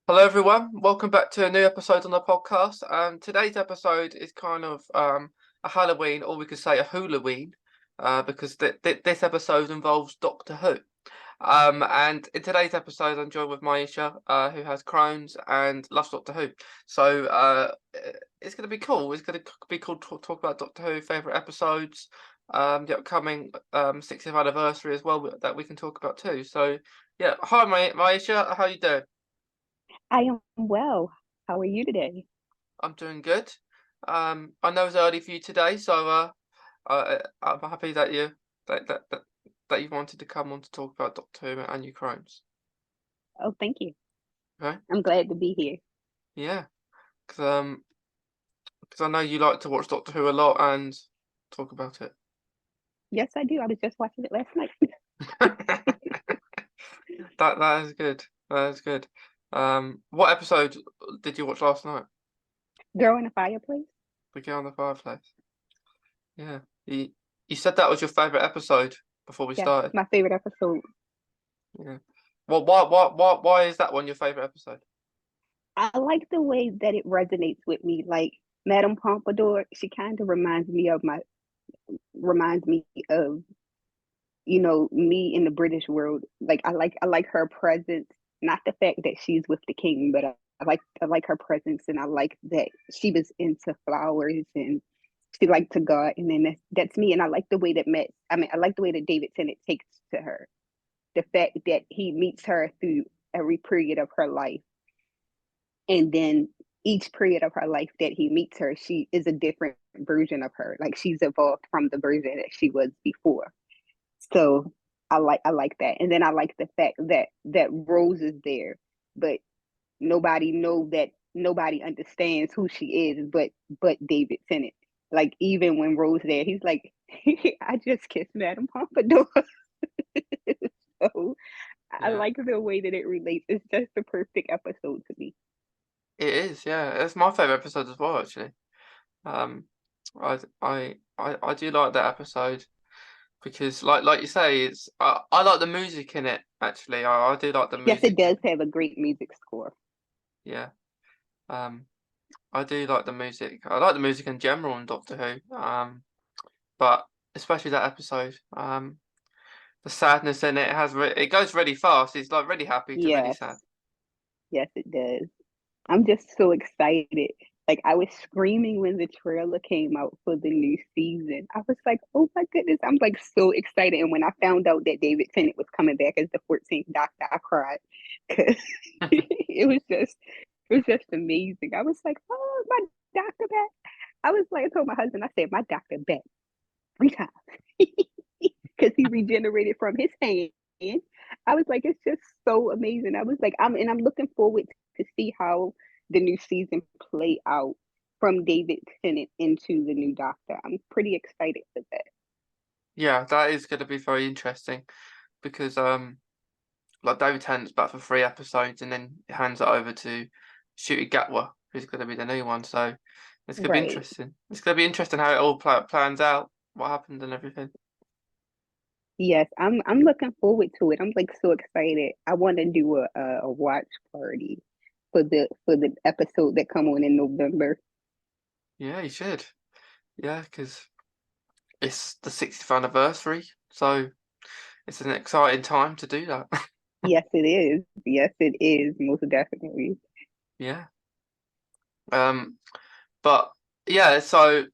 Hello, everyone. Welcome back to a new episode on the podcast. Today's episode is kind of a Halloween, or we could say a Wholoween, because this episode involves Doctor Who. And in today's episode, I'm joined with Myisha, who has Crohn's and loves Doctor Who. So it's going to be cool. It's going to be cool to talk about Doctor Who favorite episodes, the upcoming 60th anniversary as well that we can talk about too. So yeah, hi, Myisha. How you doing? I am well. How are you today? I'm doing good. I know it's early for you today, so I'm happy that that you wanted to come on to talk about Doctor Who and your Crohn's. Oh, thank you. Okay, I'm glad to be here. yeah, because I know you like to watch Doctor Who a lot and talk about it. Yes, I do. I was just watching it last night. That is good. That is good. What episode did you watch last night? Girl in a fireplace? The Girl on the Fireplace. Yeah, you said that was your favorite episode before we Yes, started. my favorite episode. Yeah. Well, why is that one your favorite episode? I like the way that it resonates with me. Like Madame Pompadour, she kind of reminds me of, me in the British world. Like I like her presence, not the fact that she's with the king, but I like her presence, and I like that she was into flowers and she liked to garden, and that's me. And I like the way that I like the way that David Tennant takes to her. The fact that he meets her through every period of her life, and then each period of her life that he meets her, she is a different version of her. Like she's evolved from the version that she was before. So I like that. And then I like the fact that Rose is there, but nobody understands who she is but David Tennant. Like even when Rose there, he's like, I just kissed Madame Pompadour. So I Yeah, like the way that it relates. It's just the perfect episode to me. it is. Yeah, it's my favorite episode as well, actually. Um, I do like that episode because, like you say, it's I like the music in it. Actually, I do like the Yes, it music. does have a great music score. Yeah. Um, I do like the music. I like the music in general in Doctor Who. But especially that episode. The sadness in it it goes really fast. It's like really happy to really Yes, sad. yes, it does. I'm just so excited. Like I was screaming when the trailer came out for the new season. I was like, "Oh my goodness!" I'm like so excited. And when I found out that David Tennant was coming back as the 14th Doctor, I cried because it was just amazing. I was like, "Oh, my doctor back!" I told my husband, I said, "My doctor back 3 times," because he regenerated from his hand. I was like, it's just so amazing. I was like, I'm looking forward to see how the new season play out from David Tennant into the new Doctor. I'm pretty excited for that. Yeah, that is going to be very interesting because like David Tennant's back for 3 episodes and then hands it over to Shooty Gatwa, who's going to be the new one. So it's going to be Right. interesting. It's going to be interesting how it all plans out, what happened and everything. Yes, I'm looking forward to it. I'm like so excited. I want to do a watch party for the episode that come on in November. Yeah, you should. Yeah, because it's the 60th anniversary, so it's an exciting time to do that. Yes, it is. Yes, it is, most definitely. Yeah. Um, but yeah, so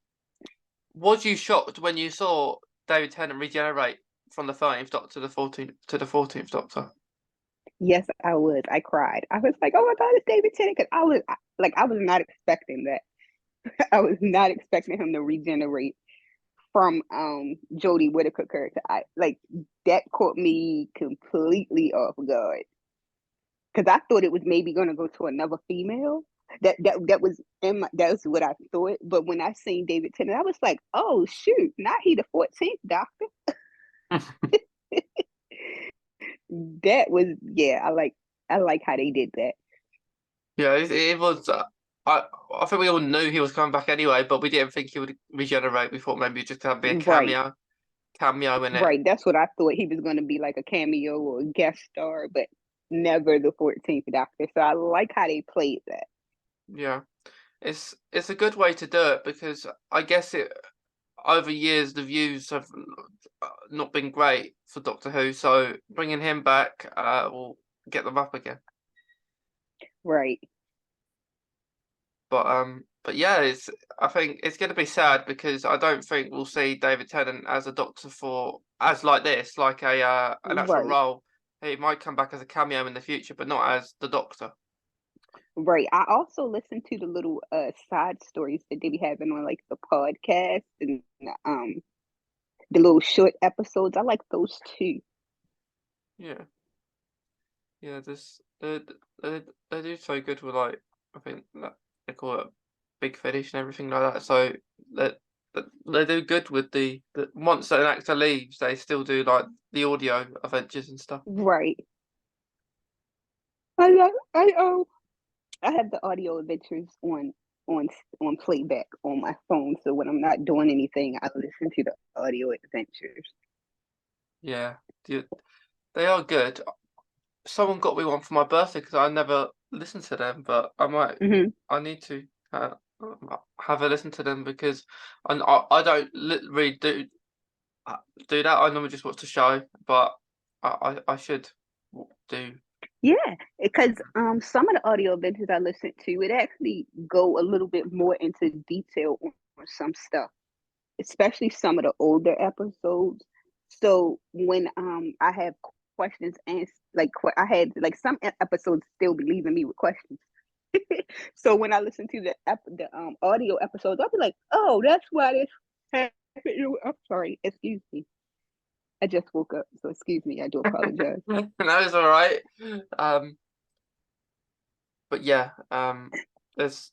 was you shocked when you saw David Tennant regenerate from the 13th Doctor to the 14th Doctor? Yes, I was. I cried. I was like, "Oh my God, it's David Tennant!" Because I was not expecting that. I was not expecting him to regenerate from Jodie Whittaker character. I like that caught me completely off guard because I thought it was maybe gonna go to another female. That's what I thought. But when I seen David Tennant, I was like, "Oh shoot, not he the 14th Doctor." That was yeah. I like how they did that. Yeah, it was. I think we all knew he was coming back anyway, but we didn't think he would regenerate. We thought maybe it just gonna be a Right. cameo in it. Right. That's what I thought he was going to be like a cameo or a guest star. But never the 14th Doctor. So I like how they played that. Yeah, it's a good way to do it because I guess it over years the views have not been great for Doctor Who, so bringing him back will get them up again. Right. But yeah, I think it's going to be sad because I don't think we'll see David Tennant as a Doctor for as like this, like a an actual Right. role. He might come back as a cameo in the future, but not as the Doctor. Right. I also listened to the little side stories that they be having on like the podcast and um the little short episodes. I like those too. Yeah, yeah. This they do so good with like I think that they call it Big Finish and everything like that. So that they do good with the once an actor leaves, they still do like the audio adventures and stuff. Right. I love I have the audio adventures on on playback on my phone. So when I'm not doing anything, I listen to the audio adventures. Yeah, they are good. Someone got me one for my birthday because I never listened to them, but Hmm. I need to uh, have a listen to them because I don't really do that. I normally just watch the show, but I should do. Yeah, because some of the audio adventures I listen to, it actually go a little bit more into detail on some stuff, especially some of the older episodes. So when I have questions and like I had like some episodes still be leaving me with questions. So when I listen to the audio episodes, I'll be like, oh, that's why this happened. I'm sorry, excuse me. I just woke up, so excuse me. I do apologize. That was all right. Um, but yeah, there's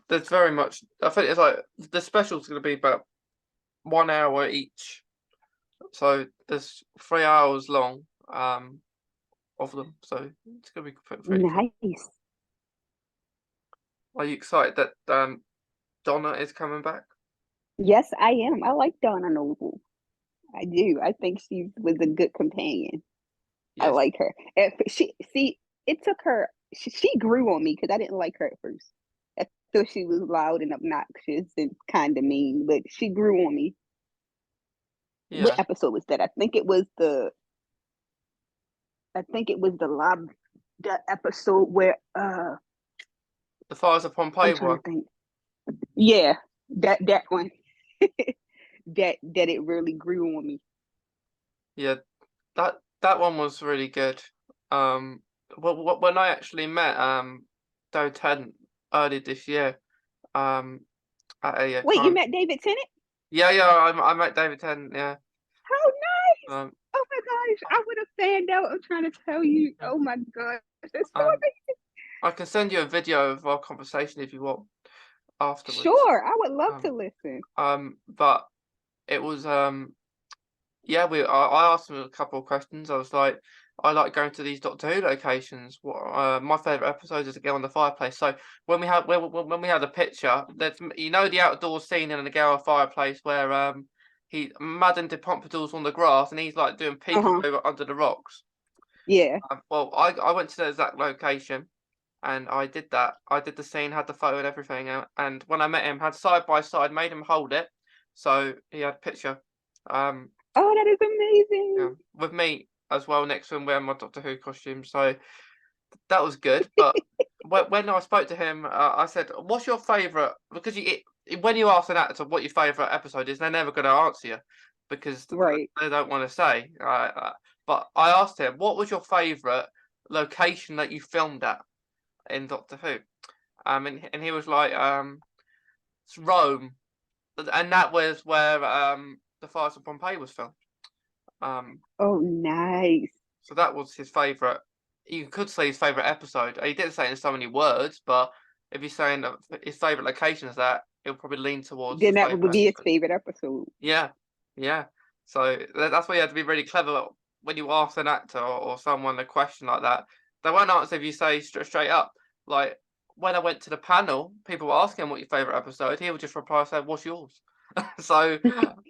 there's very much. I think it's like the special's going to be about 1 hour each, so there's 3 hours long. Of them, so it's going to be pretty cool. Nice. Are you excited that Donna is coming back? Yes, I am. I like Donna Noble. I do. I think she was a good companion. I Yes. like her. She see, it took her. She grew on me because I didn't like her at first. I thought she was loud and obnoxious and kind of mean, but she grew on me. What Yeah. episode was that? I think it was the. I think it was the episode where The Fires of I'm Pompeii trying one. to think. Yeah, that one. That it really grew on me. Yeah, that one was really good. When I actually met Do Ten early this year, um, at a Wait, you con. met David Tennant? Yeah, I met David Ten. Yeah. How nice! Um, Oh my gosh, I would have fanned out. I'm trying to tell you. Oh my gosh, that's so um, amazing. I can send you a video of our conversation if you want afterwards. Sure, I would love to Um, listen. but it was yeah, I asked him a couple of questions. I was like, I like going to these Doctor Who locations. What my favorite episode is to go on the fireplace. So when we had a picture, that's the outdoor scene in the Gower fireplace where he Madame de Pompadour's on the grass and he's like doing Uh-huh. peekaboo under the rocks. Yeah. Well, I went to the exact location and I did that. I did the scene, had the photo and everything, and when I met him, had side by side, made him hold it, so he had a picture. Um, Oh, that is yeah, amazing. with me as well next to him wearing my Doctor Who costume. So that was good. But when I spoke to him, I said, "What's your favourite?" Because when you ask an actor what your favourite episode is, they're never going to answer you because Right. they don't want to say. But I asked him, "What was your favourite location that you filmed at in Doctor Who?" And he was like, "It's Rome," and that was where the Fires of Pompeii was filmed. Um, Oh, nice. So that was his favourite. You could say his favourite episode. He didn't say it in so many words, but if you're saying that his favourite location is that, it'll probably lean towards the Then that would favourite be his episode. favorite episode. Yeah, yeah. So that's why you have to be really clever when you ask an actor or someone a question like that. They won't answer if you say straight up. Like when I went to the panel, people were asking him what your favourite episode. He would just reply and say, "What's yours?" So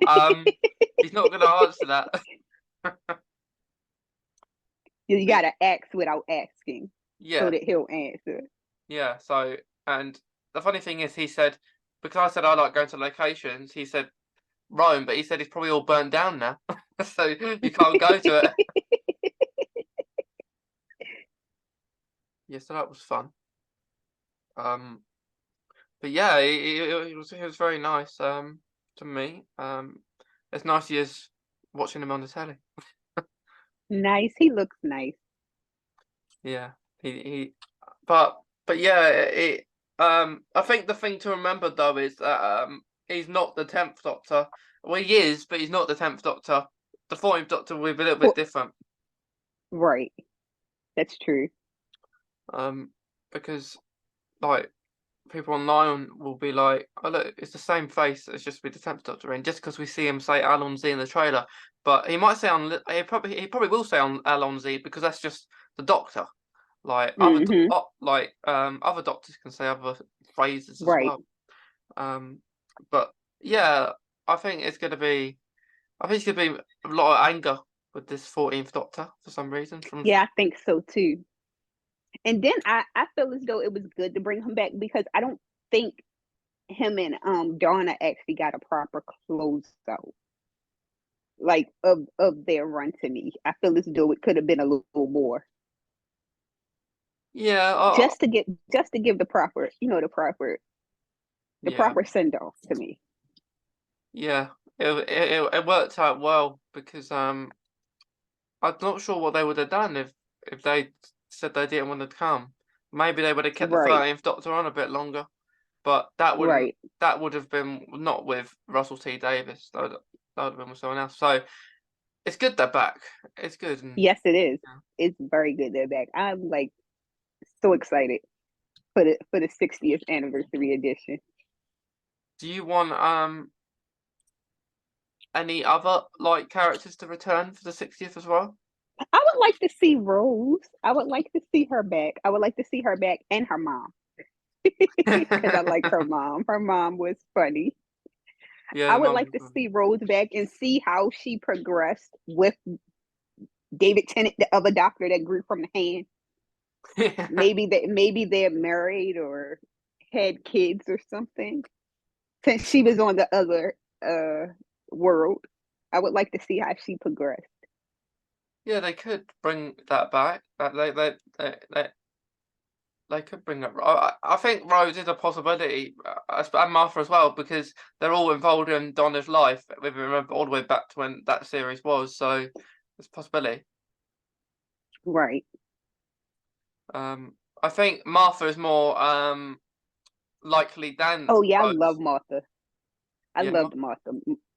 um, he's not going to answer that. You gotta ask without asking, so Yeah, that he'll answer. yeah. So, and the funny thing is, he said, because I said I like going to locations, he said Rome, but he said it's probably all burnt down now, so you can't go to it. Yeah, so that was fun. But yeah, it was very nice. To me. As nice as watching him on the telly. Nice. He looks nice. Yeah, he but yeah, I think the thing to remember though is that he's not the 10th Doctor. Well, he is, but he's not the 10th Doctor. The 14th Doctor will be a little bit Well, different. right. That's true. Because like people online will be like, "Oh look, it's the same face. It's just with the 10th Doctor in." Just because we see him say Alonzi in the trailer, but he might say he probably will say on Alonzi because that's just the Doctor. Like Hmm. other doctors can say other phrases as Right. well. But yeah, I think it's gonna be. I think it's gonna be a lot of anger with this 14th Doctor for some reason. Yeah, I think so too. And then I feel as though it was good to bring him back because I don't think him and Donna actually got a proper close out like of their run to me. I feel as though it could have been a little more. Yeah, Just to give the proper, the yeah, proper send off to me. yeah. It worked out well because I'm not sure what they would have done if they said they didn't want to come. Maybe they would have kept the Right, 13th Doctor on a bit longer, but right. that would have been not with Russell T Davis. That would have been with someone else. So it's good they're back. It's good. And Yes, it is. yeah. It's very good they're back. I'm like so excited for the 60th anniversary edition. Do you want any other like characters to return for the 60th as well? I would like to see Rose. I would like to see her back. I would like to see her back and her mom because I like her mom. Her mom was funny. Yeah, I the would mum like was to see Rose back and see how she progressed with David Tennant, the other doctor that grew from the hand. fun. Maybe they're married or had kids or something. Since she was on the other world, I would like to see how she progressed. Yeah, they could bring that back. They could bring up. I think Rose is a possibility, and Martha as well, because they're all involved in Donna's life. If we remember all the way back to when that series was, so it's a possibility. Right. I think Martha is more likely than Oh yeah, I love Rose. Martha. I Yeah, loved Martha.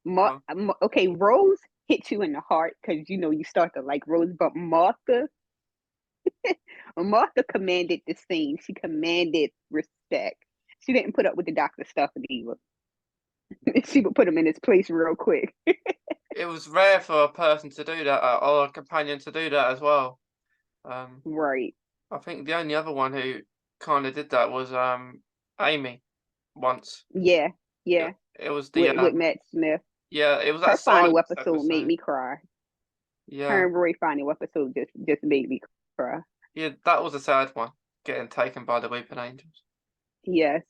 oh, Okay, Rose hits you in the heart because you start to like Rose, but Martha commanded the scene. She commanded respect. She didn't put up with the doctor stuff either. She would put him in his place real quick. it was rare for a person to do that, or a companion to do that as well. Um, Right. I think the only other one who kind of did that was Amy once. Yeah. It, Yeah. it was the With Matt Smith. yeah, it was that Her final silence episode made episode. me cry. Her Yeah, and Roy final episode just made me cry. yeah, that was a sad one. Getting taken by the Weeping Angels. Yes.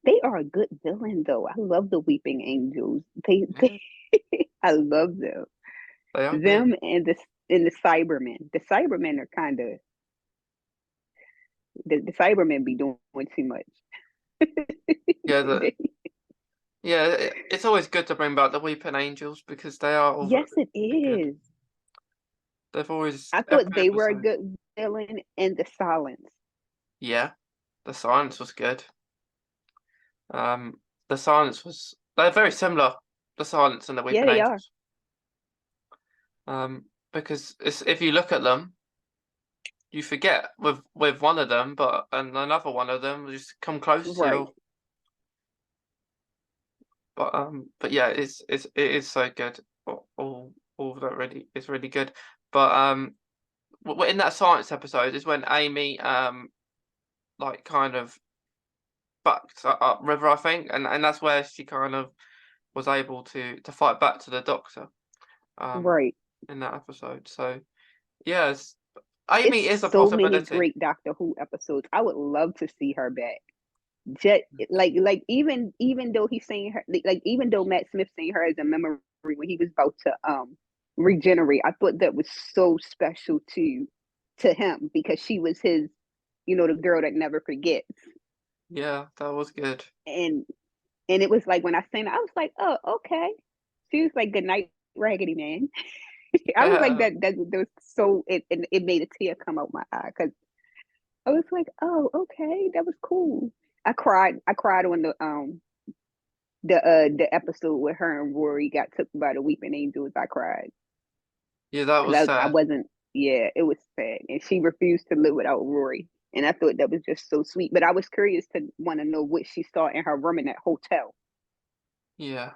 They are a good villain though. I love the Weeping Angels. Yeah, I love them. they are good. Them and the Cybermen. The Cybermen are kind of the Cybermen be doing too much. Yeah, it's always good to bring back the Weeping Angels because they are all Yes, it very good. is. They've always I every thought they were a episode. good villain and the Silence. Yeah, the silence was good. Um, the silence was they're very similar. The silence and the Yeah, Weeping they are. Angels. Because if you look at them, you forget with one of them, but and another one of them just come close to Right. you. But yeah, it is so good. All of that really is really good. But in that science episode is when Amy like kind of backed up River, I think, and that's where she kind of was able to fight back to the Doctor um Right. in that episode. So yeah, Amy It's is a so many possibility. great Doctor Who episodes. I would love to see her back. Just like even though he's saying her like even though Matt Smith saying her as a memory when he was about to regenerate, I thought that was so special to him because she was his, the girl that never forgets. Yeah, that was good. And and it was like when I seen it, I was like, oh, okay. She was like, good night, Raggedy Man. I was like that was so it made a tear come out my eye because I was like, oh, okay, that was cool. I cried on the episode where her and Rory got took by the weeping angels. I cried Yeah, that was because I sad. wasn't. Yeah, it was sad, and she refused to live without Rory, and I thought that was just so sweet. But I was curious to want to know what she saw in her room in that hotel. Yeah,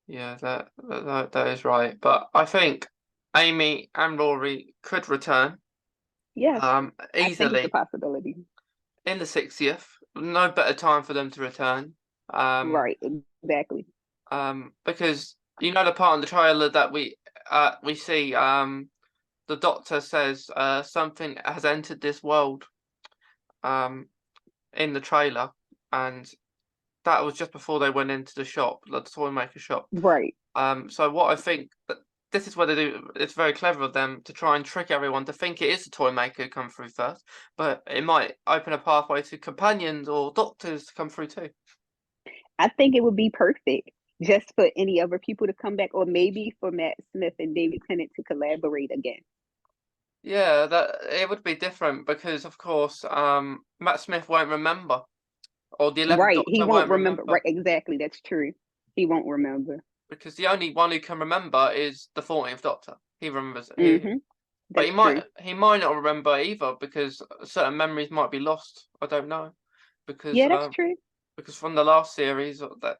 yeah, that is right. But I think Amy and Rory could return Yes, I think it's a easily possibility. in the 60th. No better time for them to return. Um, Right, exactly. because you know the part in the trailer that we see the Doctor says something has entered this world um in the trailer, and that was just before they went into the shop, the toy maker shop. Right. So what I think that this is what they do. It's very clever of them to try and trick everyone to think it is the toy maker who come through first, but it might open a pathway to companions or doctors to come through too. I think it would be perfect just for any other people to come back, or maybe for Matt Smith and David Tennant to collaborate again. Yeah, that it would be different because of course Matt Smith won't remember, or the 11th Right. He Doctor won't won't remember. remember, Right. Exactly. That's true. He won't remember. because the only one who can remember is the 14th Doctor. He remembers Mm-hmm. but That's true. he might not remember either because certain memories might be lost. I don't know Yeah, that's true. because from the last series that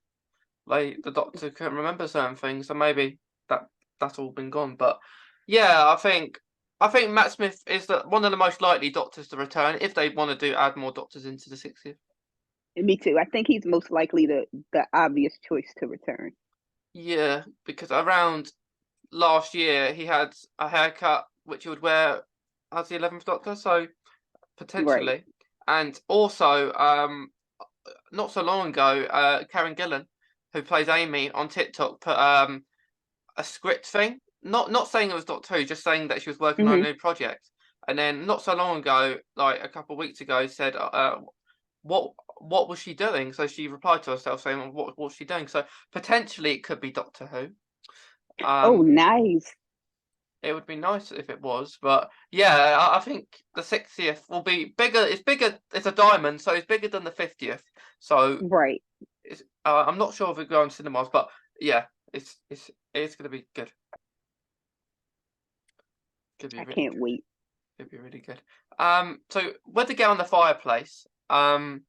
the Doctor couldn't remember certain things, so maybe that that's all been gone. But yeah, I think Matt Smith is one of the most likely Doctors to return if they want to do add more Doctors into the 60th. And me too. I think he's most likely the obvious choice to return. Yeah, because around last year he had a haircut which he would wear as the 11th Doctor, so Right. potentially. And also, not so long ago, Karen Gillan, who plays Amy on TikTok, put a script thing. Not saying it was Doctor Who, just saying that she was working on a Mm-hmm. new project. And then not so long ago, like a couple of weeks ago, said, what was she doing? So she replied to herself saying, what was she doing? So potentially it could be Doctor Who. Oh, Um, nice. it would be nice if it was, but yeah, I think the 60th will be bigger. It's bigger. It's a diamond, so it's bigger than the 50th. So Right. I'm not sure if it go on cinemas, but yeah, it's gonna be good. Could be I really can't good. wait. Could be really good. So with the game on the fireplace, there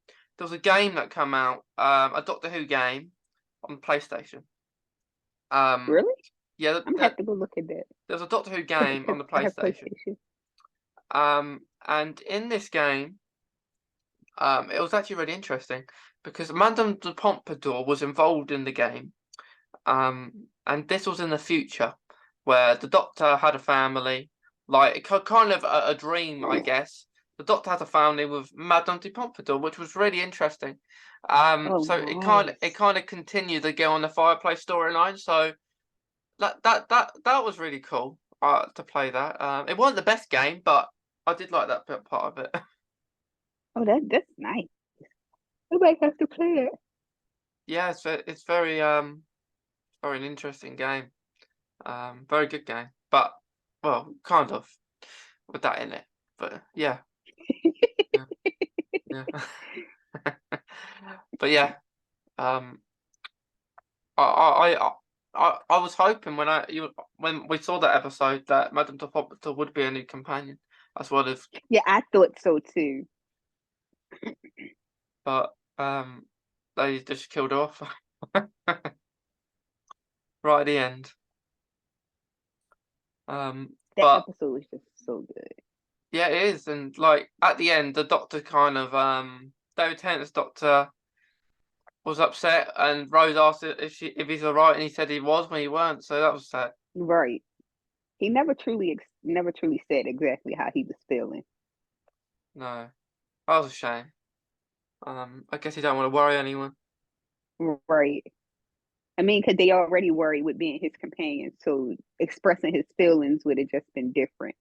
was a game that come out, a Doctor Who game on PlayStation. Um, Really? yeah, I'm gonna have to go look at that there was a Doctor Who because game on the I have PlayStation. PlayStation. And in this game, it was actually really interesting because Madame de Pompadour was involved in the game. And this was in the future where the Doctor had a family, like kind of a dream, I guess. The Doctor had a family with Madame de Pompadour, which was really interesting. Oh, So it nice. kind of continued the Girl on the Fireplace storyline. So that was really cool. To play that. It wasn't the best game, but I did like that bit part of it. Oh, that's nice. I might have to play it. Yeah, it's very an interesting game. Very good game. But well, kind of with that in it. But yeah, yeah, yeah. But yeah, um, I was hoping when we saw that episode that Madame Top would be a new companion as well as, Yeah, I thought so too. but they just killed her off right at the end. That But episode was just so good. yeah, it is, and like at the end, the Doctor kind of David Tennant's Doctor was upset, and Rose asked if he's all right, and he said he was when he weren't. So that was sad. Right. He never truly never truly said exactly how he was feeling. No, that was a shame. I guess he don't want to worry anyone. Right. I mean, because they already worried with being his companion, so expressing his feelings would have just been different.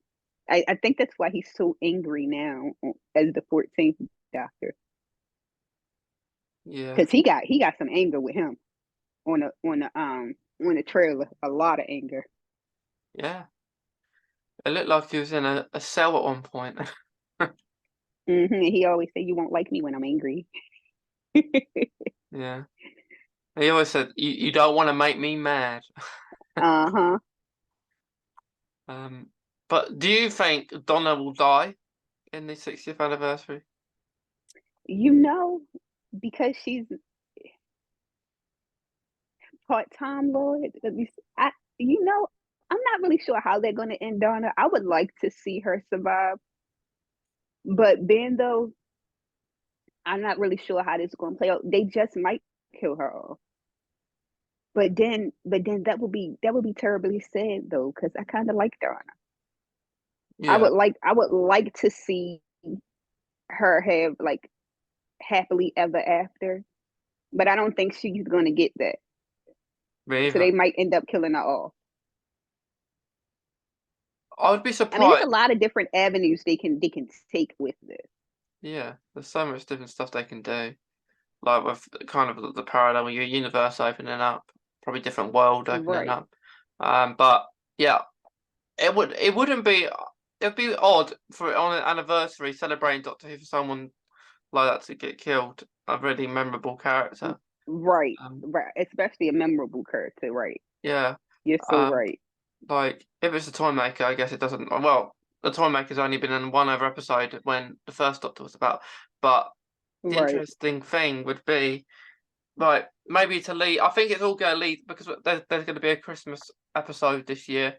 I think that's why he's so angry now as the 14th Doctor, Yeah, because he got some anger with him on the trailer, a lot of anger. yeah. It looked like he was in a cell at one point. He always say, "You won't like me when I'm angry." Yeah. He always said, you don't want to make me mad. Uh-huh. Um, but do you think Donna will die in the 60th anniversary? You know, because she's part-time Lord, at least I'm not really sure how they're going to end Donna. I would like to see her survive, but then though, I'm not really sure how this is going to play out. They just might kill her off. But then that would be terribly sad though, because I kind of like Donna. Yeah, I would like to see her have like happily ever after, but I don't think she's going to get that. me So either. they might end up killing her off. I would be I mean, there's surprised. a lot of different avenues they can take with this. Yeah, there's so much different stuff they can do. Like with kind of the parallel universe opening up, probably different world opening Right. up. But yeah, it wouldn't be it'd be odd for on an anniversary celebrating Doctor Who for someone like that to get killed. A really memorable character. Right. Um, Right. Especially a memorable character. Right. yeah. You're so Um, right. like if it's a Time Maker, I guess it doesn't. Well, the Time Maker's only been in one other episode when the first Doctor was about. But the Right. interesting thing would be like maybe to lead. I think it's all going to lead because there's going to be a Christmas episode this year.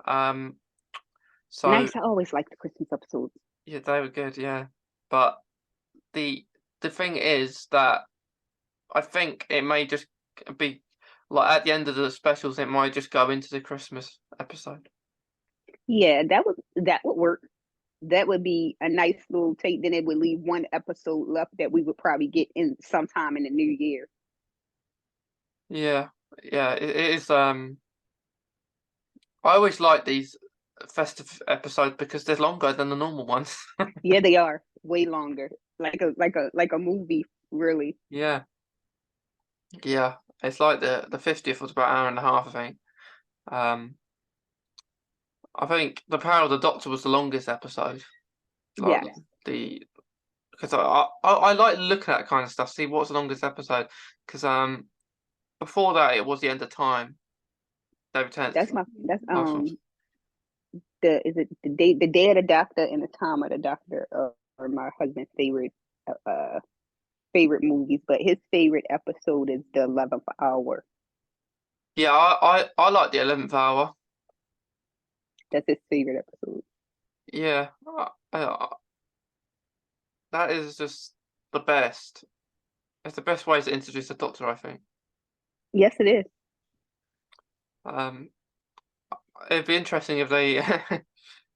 Um, so Nice. I always like the Christmas episodes. yeah, they were good. Yeah, but the the thing is that I think it may just be like at the end of the specials, it might just go into the Christmas episode. Yeah, that would work. That would be a nice little take. Then it would leave one episode left that we would probably get in sometime in the new year. Yeah, yeah, it is. I always like these festive episodes because they're longer than the normal ones. Yeah, they are way longer. Like a movie, really. Yeah, yeah. It's like the 50th was about an hour and a half, I think. Um, I think the Power of the Doctor was the longest episode. Like Yes, the because I like looking at that kind of stuff. See what's the longest episode? Because before that it was the End of Time. David Tennant's that's last one. the is it the day of the Doctor and the time of the Doctor are my husband's favorite movies, but his favorite episode is the 11th hour. Yeah, I like the 11th hour. That's his favorite episode. Yeah, that is just the best. It's the best way to introduce the Doctor, I think. Yes, it is. Um, it'd be interesting if they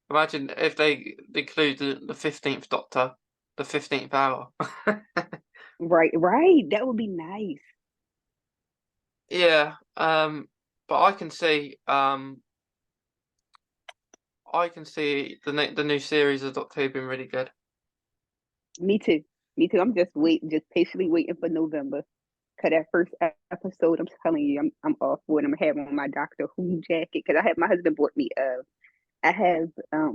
imagine if they include the 15th Doctor, the 15th hour. Right, right. That would be nice. Yeah, but I can see the new series of Doctor Who being really good. Me too. Me too. I'm just patiently waiting for November. Cause that first episode, I'm telling you, I'm off for it. I'm having on my Doctor Who jacket. Cause my husband bought me I have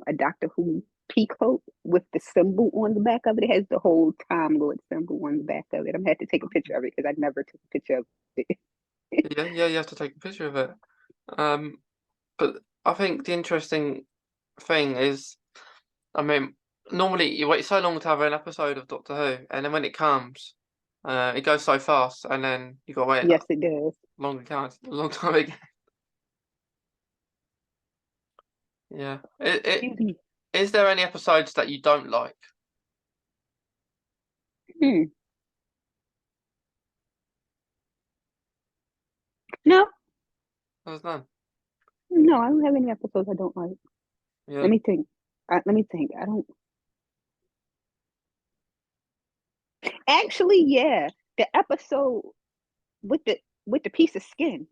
a Doctor Who peacoat with the symbol on the back of it. It has the whole Time Lord symbol on the back of it. I'm had to take a picture of it because I never took a picture of it. Yeah, yeah, you have to take a picture of it. Um, but I think the interesting thing is, I mean, normally you wait so long to have an episode of Doctor Who, and then when it comes, it goes so fast, and then you got to wait Yes, it does. a long time again. Yeah. Excuse me. Is there any episodes that you don't like? Hmm. No, There's none. no, I don't have any episodes I don't like. Yeah. Let me think. Let me think. I don't actually. Yeah, the episode with the piece of skin.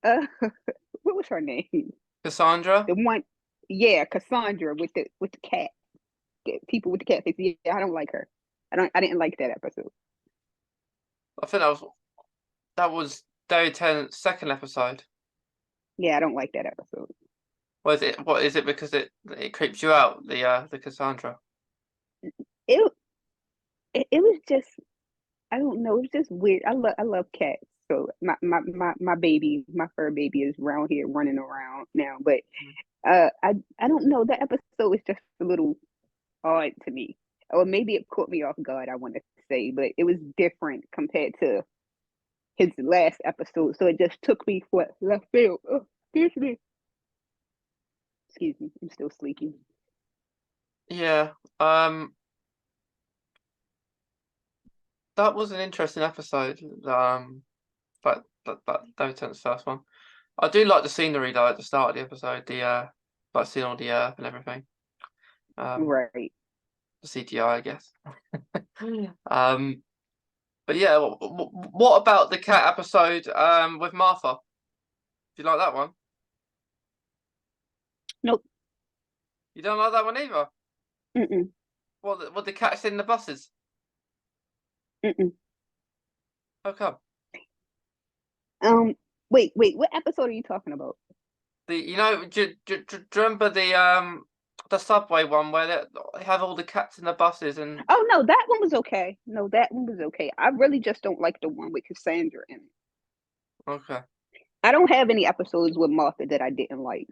Uh, what was her name? Cassandra. The one. Yeah, Cassandra with the cat. The people with the cat face. Yeah, I don't like her. I didn't like that episode. I think that was David Tennant's second episode. Yeah, I don't like that episode. Was it? What is it? Because it creeps you out, the Cassandra. It it was just I don't know. It's just weird. I love cats. So my baby, my fur baby, is around here running around now. But I don't know. That episode was just a little odd to me, or maybe it caught me off guard. I want to say, but it was different compared to his last episode. So it just took me for left field. Oh, excuse me. Excuse me. I'm still sleepy. Yeah. That was an interesting episode. That David Tennant's first one. I do like the scenery though at the start of the episode. Like seeing all the earth and everything. Right. The CGI, I guess. Um, but yeah, what about the cat episode with Martha? Do you like that one? Nope. You don't like that one either? Mm-mm. What the cats in the buses? Mm-mm. How come? Um. Wait. What episode are you talking about? Do you remember the subway one where they have all the cats in the buses and Oh no, that one was okay. No, that one was okay. I really just don't like the one with Cassandra in it. okay, I don't have any episodes with Martha that I didn't like.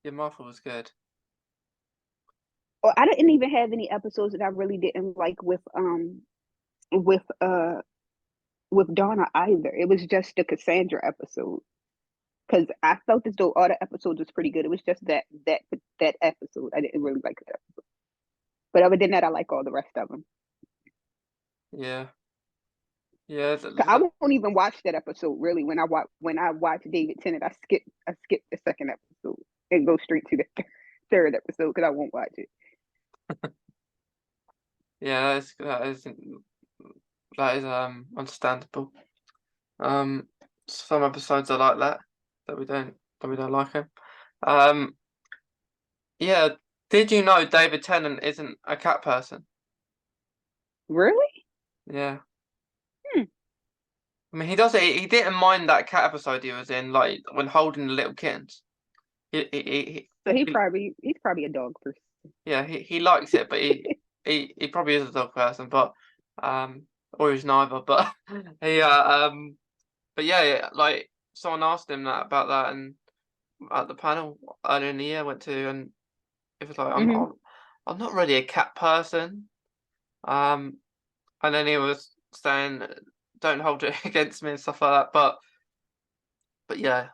yeah, Martha was good. Or I didn't even have any episodes that I really didn't like with uh with Donna either. It was just the Cassandra episode. Because I felt as though all the episodes was pretty good. It was just that episode. I didn't really like that. But other than that, I like all the rest of them. Yeah, yeah, I won't even watch that episode really. When I watch David Tennant, I skip the second episode and go straight to the third episode because I won't watch it. yeah. That is understandable. Some episodes are like that we don't like them. Um, yeah. Did you know David Tennant isn't a cat person? Really? Yeah. Hmm. I mean, he does it. He didn't mind that cat episode he was in, like when holding the little kittens. So He he's probably a dog person. yeah, he likes it, but he probably is a dog person, but or he's neither. But he but yeah, like someone asked him that about that, and at the panel earlier in the year I went to, and it was like Hmm. I'm not really a cat person. Um, and then he was saying don't hold it against me and stuff like that. But yeah,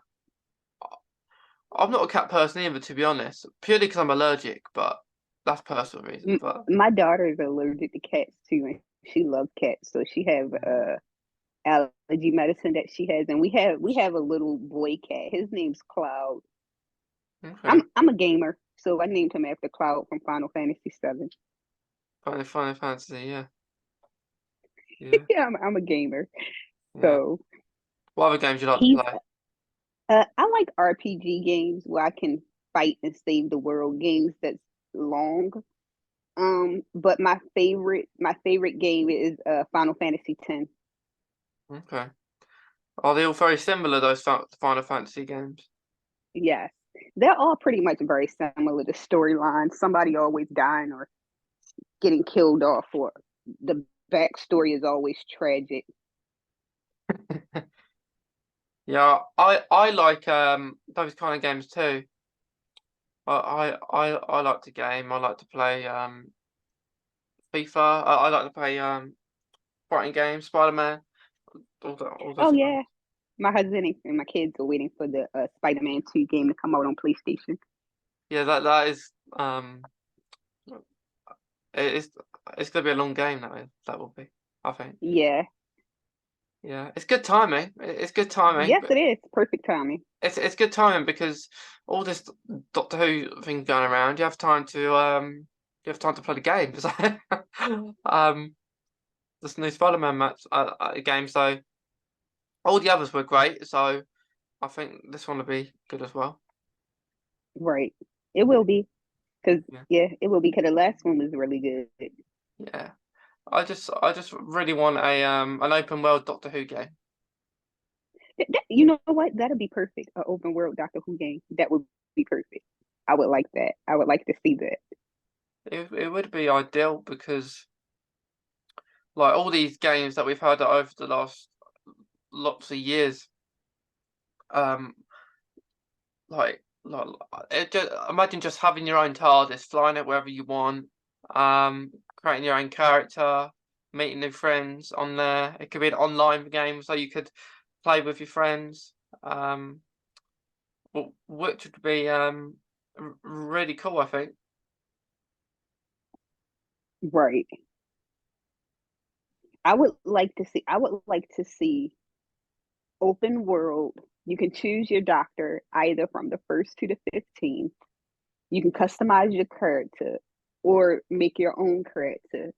I'm not a cat person either, to be honest. Purely because I'm allergic, but that's personal reason. But My daughter is allergic to cats too, and she loves cats. So she have allergy medicine that she has, and we have a little boy cat. His name's Cloud. okay, I'm a gamer, so I named him after Cloud from Final Fantasy VII. Final Fantasy, yeah, yeah, Yeah, I'm a gamer. yeah. So What other games you like to he's play? I like RPG games where I can fight and save the world. Games that's long. But my favorite game is Final Fantasy X. Okay. Are they all very similar, those Final Fantasy games? Yes, they're all pretty much very similar. The storyline, somebody always dying or getting killed off, or the backstory is always tragic. Yeah, I like those kind of games too. I like to game. I like to play FIFA. I like to play fighting games, Spider-Man, all Oh those kind. yeah, my husband and my kids are waiting for the Spider-Man 2 game to come out on PlayStation. Yeah, that is it's it's gonna be a long game that will be, I think. Yeah, Yeah, it's good timing. It's good timing. Yes, it is perfect timing. It's good timing because all this Doctor Who thing going around, you have time to play the games. This new Spider-Man game, so all the others were great. So I think this one will be good as well. Right. It will be. Because, Yeah, yeah, it will be. Because the last one was really good. yeah. I just really want an open world Doctor Who game. You know what? That'll be perfect. An open world Doctor Who game. That would be perfect. I would like that. I would like to see that. It would be ideal because like all these games that we've had over the last lots of years, um, like imagine just having your own TARDIS, flying it wherever you want, creating your own character, meeting new friends on there. It could be an online game, so you could play with your friends, um, which would be really cool, I think. Right. I would like to see open world. You can choose your doctor either from the first to the 15th. You can customize your character or make your own character,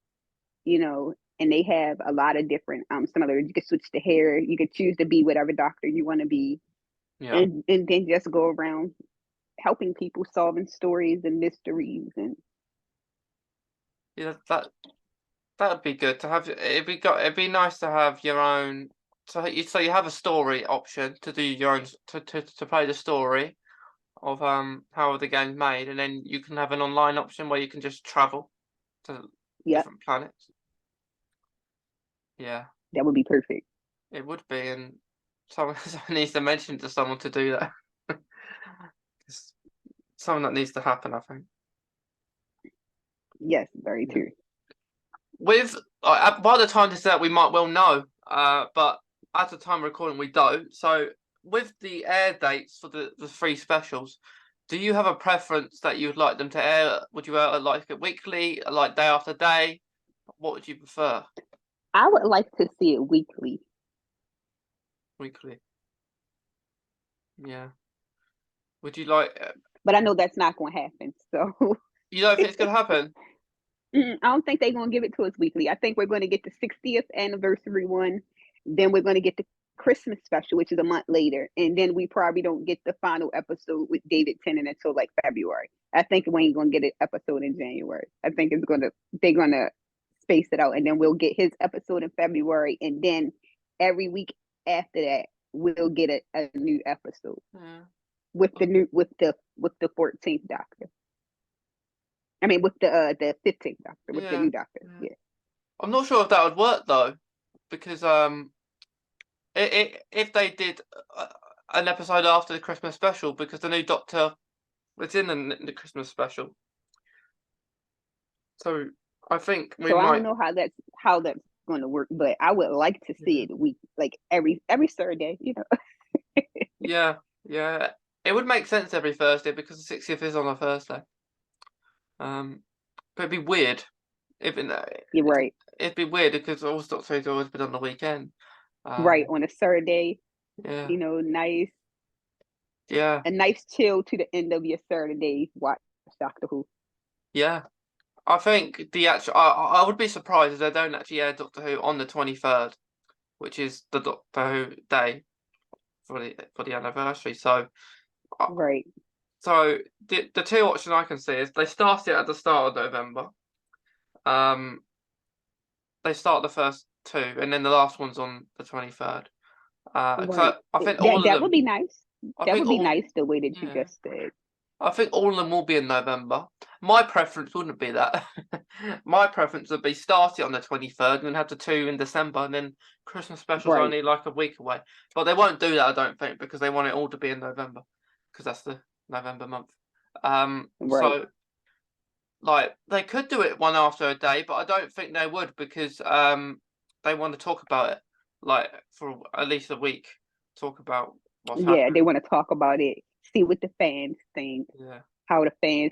and they have a lot of different some other you can switch the hair, you can choose to be whatever doctor you want to be, Yeah, and then just go around helping people, solving stories and mysteries. And yeah, that would be good to have. It'd be nice to have your own. So you have a story option to do your own to play the story of how the game's made, and then you can have an online option where you can just travel to yep, different planets. Yeah, that would be perfect. it would be, and someone needs to mention to someone to do that. It's something that needs to happen, I think. Yes, very Yeah. true. With by the time this is out, we might well know. But at the time of recording, we don't. So with the air dates for the three specials, do you have a preference that you would like them to air? Would you like it weekly, like day after day? What would you prefer? I would like to see it weekly. Weekly. Yeah. Would you like? But I know that's not going to happen, so You don't think it's gonna happen? I don't think they're going to give it to us weekly. I think we're going to get the 60th anniversary one. Then we're going to get the Christmas special, which is a month later. And then we probably don't get the final episode with David Tennant until like February. I think we ain't going to get an episode in January. I think they're going to space it out. And then we'll get his episode in February. And then every week after that, we'll get a new episode Yeah. with the 14th Doctor. I mean, with the 15th Doctor, with the Yeah. new Doctor. Yeah. Yeah. I'm not sure if that would work though, because if they did an episode after the Christmas special, because the new Doctor was in the Christmas special, so I think we So I don't might. know how that's going to work, but I would like to see Yeah, it week like every Thursday. yeah, yeah. It would make sense every Thursday because the 60th is on a Thursday. But it'd be weird if You're right, it'd be weird because all Doctor Who's always been on the weekend. right Um, on a Saturday. yeah, Nice, yeah, a nice chill to the end of your Saturday. Watch Doctor Who. yeah. I think the actual. I would be surprised if they don't actually air Doctor Who on the 23rd, which is the Doctor Who day for the anniversary. Uh, Right. so the two options I can see is they start it at the start of November. Um, they start the first two, and then the last one's on the 23rd. Right. I think That all of that would them. be nice. I That think would be all. nice the way that you Yeah. just said. I think all of them will be in November. My preference wouldn't be that. My preference would be start it on the 23rd and then have the two in December, and then Christmas special's Right. only like a week away. But they won't do that, I don't think, because they want it all to be in November, because that's the November month. Right. So like they could do it one after a day, but I don't think they would because they want to talk about it like for at least a week. Talk about what's Yeah, they happening. want to talk about it, see what the fans think, Yeah, how the fans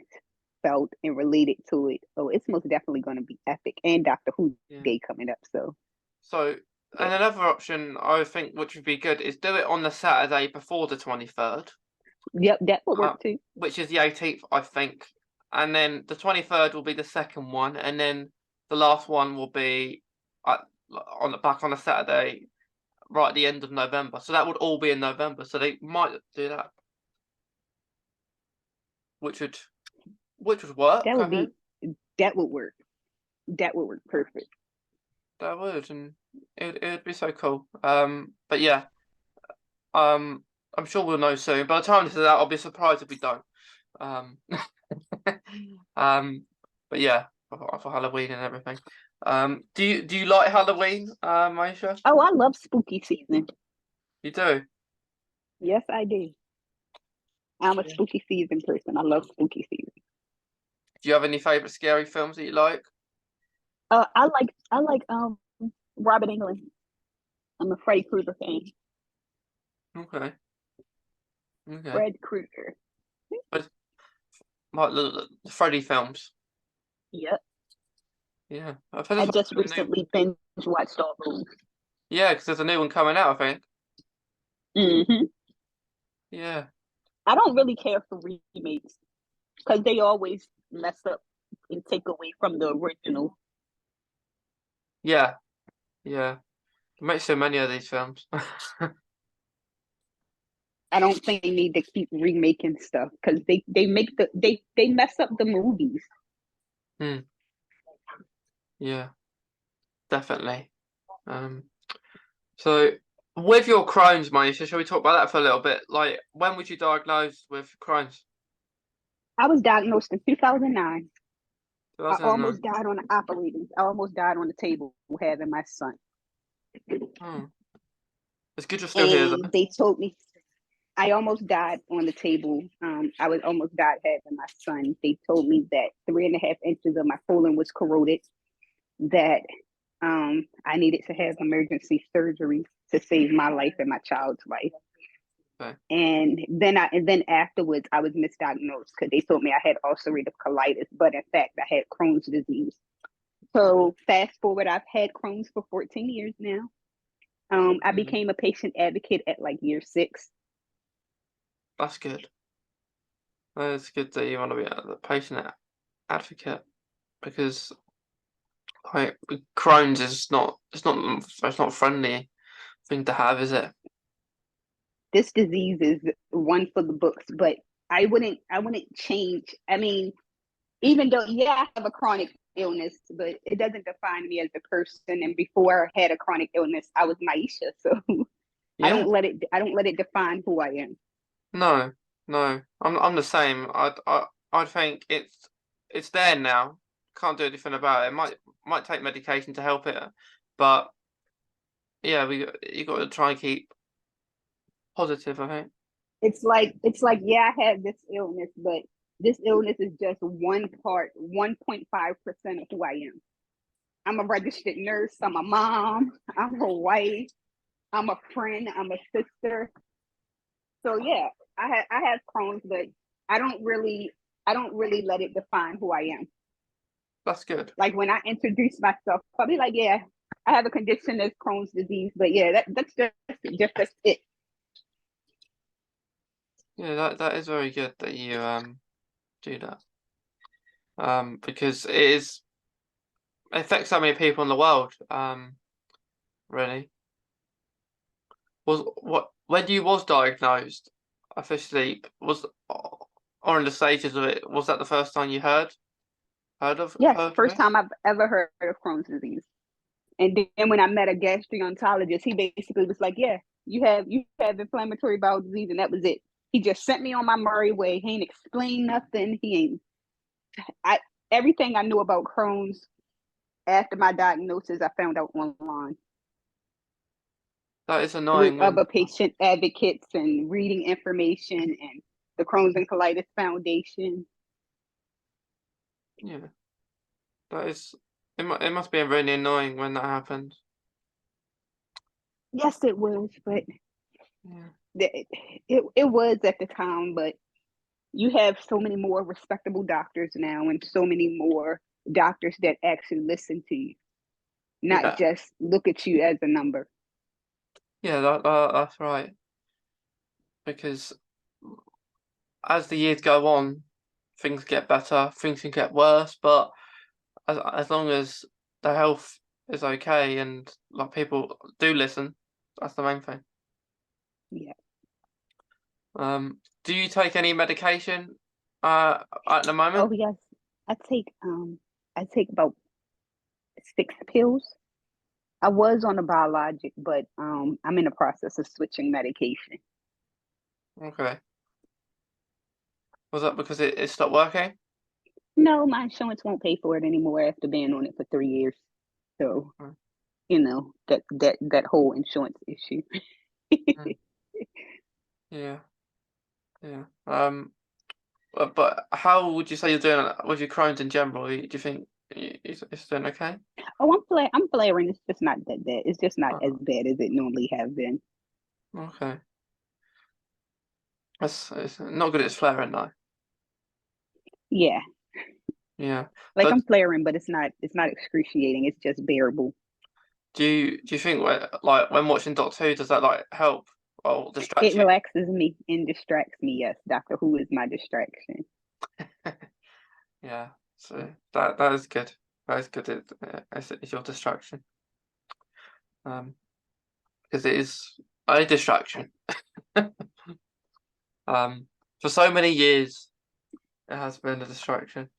felt and related to it. Oh, it's most definitely going to be epic. And Doctor Who yeah. Day coming up. So So And another option I think which would be good is do it on the Saturday before the 23rd. Yep, that would work too. Which is the 18th, I think. And then the 23rd will be the second one, and then the last one will be back on a Saturday, right at the end of November. So that would all be in November. So they might do that, which would work. That would I think be that would work. That would work perfect. that would, and it would be so cool. But yeah, I'm sure we'll know soon. By the time this is out, I'll be surprised if we don't. Um, but yeah, for Halloween and everything. Do you like Halloween, Myisha? Oh, I love spooky season. You do? Yes, I do. I'm a Yeah. spooky season person. I love spooky season. Do you have any favorite scary films that you like? I like Robert Englund. I'm a Freddy Krueger fan. Okay, okay. Fred Krueger. But like the Freddy films. Yep. Yeah, I've heard I there's just a new. recently binge watched all those. Yeah, because there's a new one coming out, I think. Hmm. Yeah, I don't really care for remakes because they always mess up and take away from the original. yeah, yeah. They make so many of these films. I don't think they need to keep remaking stuff because they mess up the movies. Hmm. Yeah, definitely. Um. So with your Crohn's, Manisha, shall we talk about that for a little bit? Like, when was you diagnosed with Crohn's? I was diagnosed in 2009. I 2009. almost died on the operating. I almost died on the table having my son. Oh, it's good you're still here though. And they told me I almost died on the table. I was almost died having my son. They told me that 3.5 inches of my colon was corroded, that I needed to have emergency surgery to save my life and my child's life. Okay. And then afterwards I was misdiagnosed because they told me I had ulcerative colitis, but in fact I had Crohn's disease. So fast forward, I've had Crohn's for 14 years now. I became a patient advocate at like year 6. That's good. It's good that you want to be a patient advocate because like Crohn's is not it's not a friendly thing to have, is it? This disease is one for the books, but I wouldn't change. I mean, even though, yeah, I have a chronic illness, but it doesn't define me as a person. And before I had a chronic illness, I was Myisha, so Yeah. I don't let it define who I am. No, no. I'm the same. I think it's there now. Can't do anything about it. Might take medication to help it, but yeah, you got to try and keep positive, I think. It's like yeah, I have this illness, but this illness is just one part, 1.5% of who I am. I'm a registered nurse. I'm a mom. I'm a wife. I'm a friend. I'm a sister. So yeah, I have Crohn's, but I don't really I don't really let it define who I am. That's good. Like when I introduce myself, I'll be like, yeah, I have a condition that's Crohn's disease, but yeah, that's it. Yeah, that is very good that you do that. Because it affects so many people in the world. Really. Was what when you was diagnosed officially was or in the stages of it, was that the first time you Yes, heard of first it? time I've ever heard of Crohn's disease. And then when I met a gastroenterologist, he basically was like, yeah, you have inflammatory bowel disease, and that was it. He just sent me on my merry way. He ain't explained nothing. He ain't I everything I knew about Crohn's after my diagnosis, I found out online That is through annoying when other patient advocates and reading information and the Crohn's and Colitis Foundation. yeah, that is it must be really annoying when that happens. Yes, it was, but Yeah. it was at the time. But you have so many more respectable doctors now, and so many more doctors that actually listen to you. not Yeah, just look at you as a number. yeah, that's right. Because as the years go on, things get better, things can get worse, but as long as the health is okay and like people do listen, that's the main thing. Yeah. Do you take any medication at the Oh moment? yes, I take about 6 pills. I was on a biologic, but I'm in the process of switching medication. Okay. Was that because it stopped working? No, my insurance won't pay for it anymore after being on it for 3 years. So, Mm, that whole insurance issue. mm, yeah, yeah. But how would you say you're doing with your Crohn's in general? Do you think it's doing okay? Oh, I'm flaring. It's just not that bad. It's just not as Uh, bad as it normally have been. okay. It's not good. It's flaring though. Yeah, Yeah. like So I'm flaring, but it's not excruciating. It's just bearable. do you think like when watching Doctor Who, does that like help or It distract you? relaxes me and distracts me. Yes, Doctor Who is my distraction. Yeah. So that is good. That is good. It's your distraction. Um, because it is a distraction. Um, for so many years, it has been a distraction.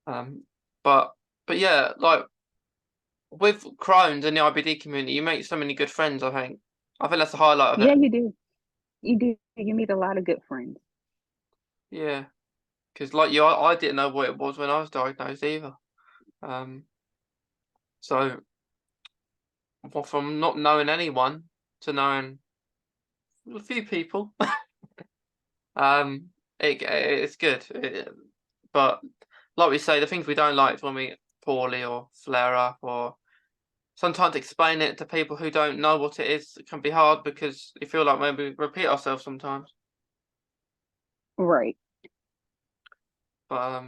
Um, but yeah, like with Crohn's and the IBD community, you make so many good friends. I think that's the highlight of Yeah, it. you do. You do. You meet a lot of good friends. Yeah, because like you, I didn't know what it was when I was diagnosed either. Um, so well, from not knowing anyone to knowing a few people, it's good. But like we say, the things we don't like is when we poorly or flare up or sometimes explain it to people who don't know what it is. It can be hard because you feel like maybe we repeat ourselves sometimes. Right. But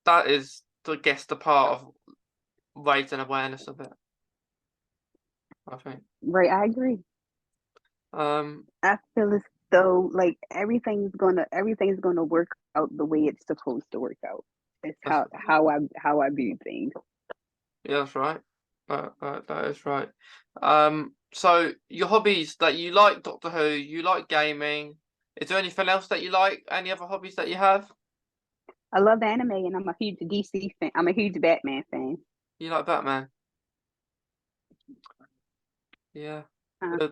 that is, I guess, the part of raising awareness of it, I think. Right. I agree. Um, I feel as though like everything's gonna work out the way it's supposed to work out. It's that's how I view things. yeah, that's right. That is right. So your hobbies that you like Doctor Who, you like gaming. Is there anything else that you like? Any other hobbies that you have? I love anime and I'm a huge DC fan. I'm a huge Batman fan. You like Batman? Yeah. Uh, Uh,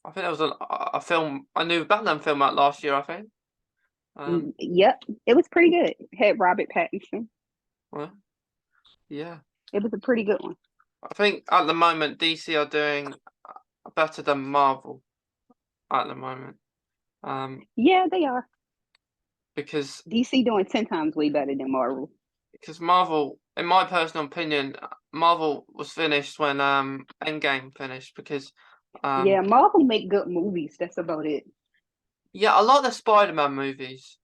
I think there was a film, a new Batman film out last year, I think. yep, it was pretty good. It had Robert Pattinson. Well, yeah. It was a pretty good one. I think at the moment DC are doing better than Marvel at the moment. Um, Yeah, they are. because DC doing 10 times way better than Marvel. Marvel, in my personal opinion, Marvel was finished when Endgame finished because Yeah, Marvel make good movies. That's about it. yeah, I like the Spider-Man movies.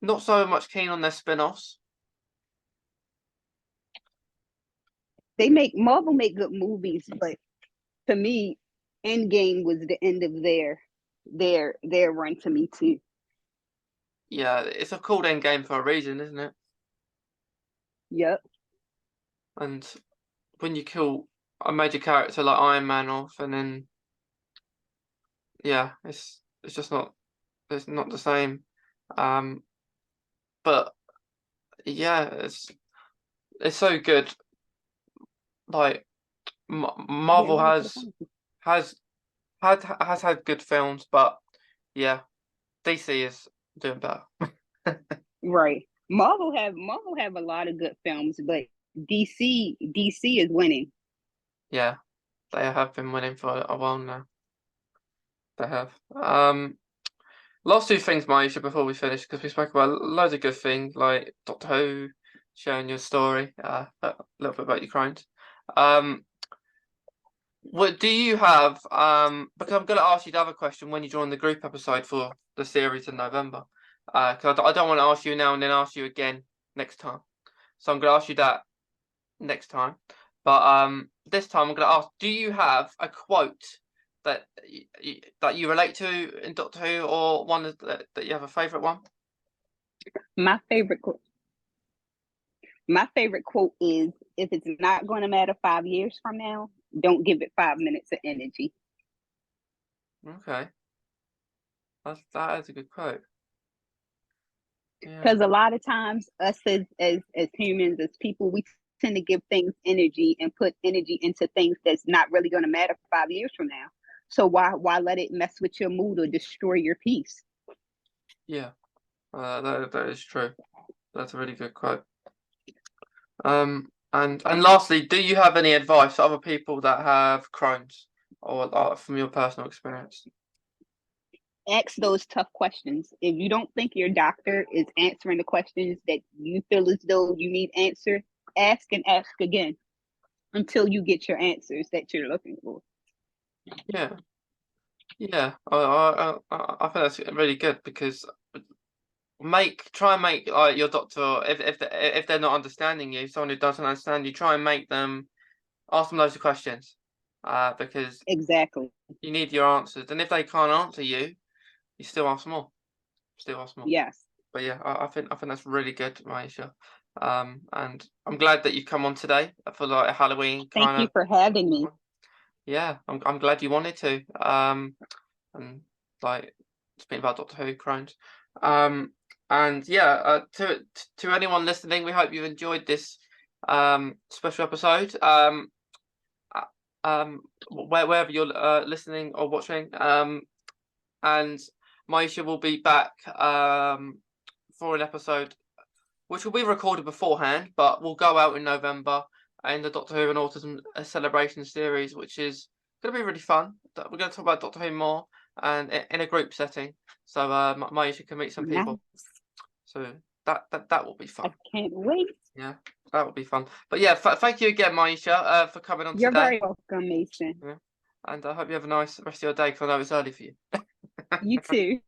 Not so much keen on their spin-offs. Marvel make good movies, but to me, Endgame was the end of their run to me too. Yeah, it's a called Endgame for a reason, isn't it? Yep. And when you kill a major character like Iron Man off, and then yeah, it's just not it's not the same. Um, but yeah, it's so good. Like Yeah, Marvel no, it's fun. has has had good films, but yeah, DC is doing better. Right. Marvel have a lot of good films, but DC is winning. Yeah, they have been winning for a while now. They have. Last two things, Myisha, before we finish, because we spoke about loads of good things like Doctor Who, sharing your story, a little bit about your crimes. Um, what do you have? Because I'm going to ask you the other question when you join the group episode for the series in November. Because I don't want to ask you now and then ask you again next time. So I'm going to ask you that. next time. But this time I'm going to ask: do you have a quote that you relate to in Doctor Who, or one that you have a favourite one? My favorite quote. My favorite quote is, "If it's not going to matter 5 years from now, don't give it 5 minutes of energy." Okay, that is a good quote. Yeah. Because a lot of times, us as humans, as people, we tend to give things energy and put energy into things that's not really going to matter 5 years from now. So why let it mess with your mood or destroy your peace? Yeah, that is true. That's a really good quote. And lastly, do you have any advice for other people that have Crohn's, or from your personal experience? Ask those tough questions. If you don't think your doctor is answering the questions that you feel as though you need answered, ask and ask again until you get your answers that you're looking for. Yeah, yeah. I think that's really good, because try and make your doctor, if they're not understanding you, someone who doesn't understand you, try and make them ask them loads of questions, because Exactly. you need your answers, and if they can't answer you, you still ask more, Yes. But yeah, I think that's really good, Myisha. And I'm glad that you've come on today for like a Halloween Thank kind you of. for having me. Yeah, I'm glad you wanted to. And like speaking about Doctor Who, Crohn's. And yeah, to anyone listening, we hope you've enjoyed this special episode. Wherever you're listening or watching. And Myisha will be back for an episode which will be recorded beforehand, but will go out in November in the Doctor Who and Autism Celebration series, which is going to be really fun. We're going to talk about Doctor Who more, and in a group setting, so Myisha can meet some people. Nice. So that will be fun. I can't wait. Yeah, that will be fun. But yeah, thank you again, Myisha, for coming on You're today. very welcome, Mason. Yeah. And I hope you have a nice rest of your day, because I know it's early for you. You too.